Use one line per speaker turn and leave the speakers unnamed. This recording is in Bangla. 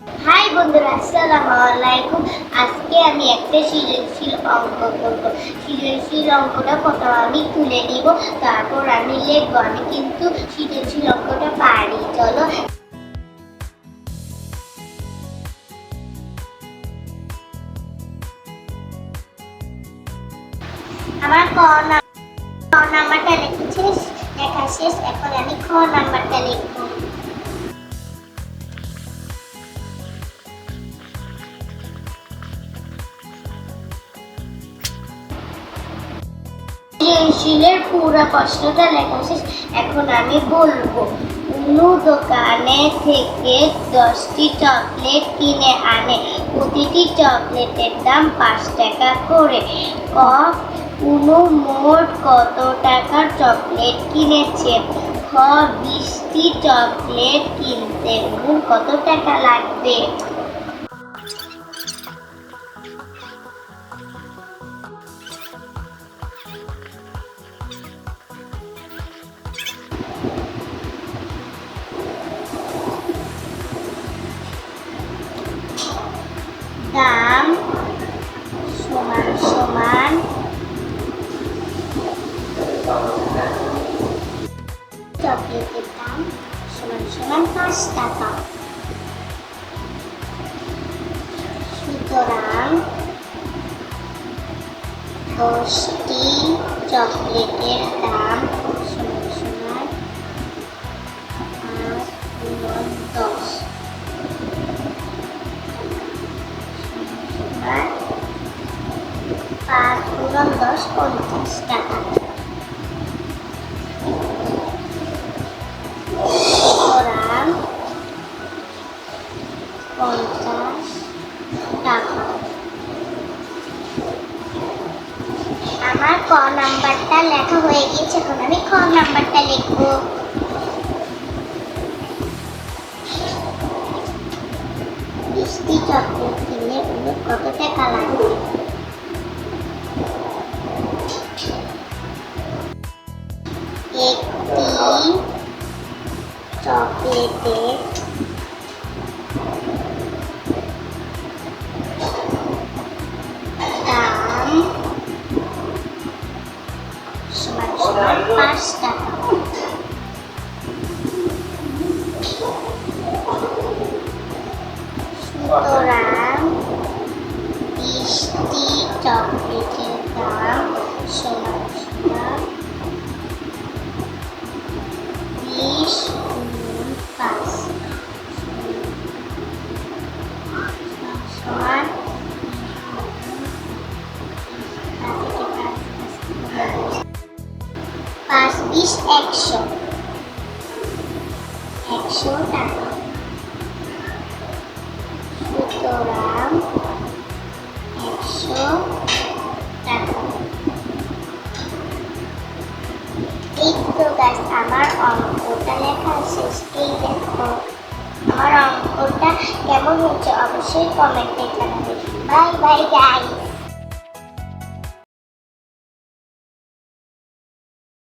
হাই বন্ধুরা, আসসালামু আলাইকুম। আজকে আমি একটা সৃজনশীল অঙ্ক করব। সৃজনশীল অঙ্কটা প্রথমে আমি তুলে নিব, তারপর আমি লিখবো। আমি কিন্তু সৃজনশীল অঙ্কটা পারি। চলো, আমার নাম্বারটা লেখা শেষ। এখন আমি খ নাম্বারটা লিখবো। সৃজনশীলের পুরো প্রশ্নটা লেখা শেষ। এখন আমি বলবো, উনু দোকানে থেকে 10টি চকলেট কিনে আনে। প্রতিটি চকলেটের দাম 5 টাকা করে। ক, উনু মোট কত টাকার চকলেট কিনেছে? খ, 20টি চকলেট কিনতে উনুর কত টাকা লাগবে? দাম সমান সমান চকলেটের দাম সমান সমান 5 টাকা। সুতরাং 10টি চকলেটের দাম সমান সমান 5 গুণন 10 50 টাকা। সুতরাং 50 টাকা। আমার ক নাম্বারটা লেখা হয়ে গেছে। এখন আমি খ নাম্বারটা লিখবো। 20টি চকলেট কিনলে উনুর কত টাকা লাগবে? একটি চকলেটের দাম সমান সমান 5 টাকা। সুতরাং 20টি চকলেটের দাম সমান সমান 20 গুণন 5 সমান 5 20 100 টাকা। সুতরাং 100 টাকা। এই তো গাছ, আমার অঙ্কটা লেখা শেষ। এই দেখো, আমার অঙ্কটা কেমন হচ্ছে অবশ্যই কমেন্টে জানাবে। Bye bye guys.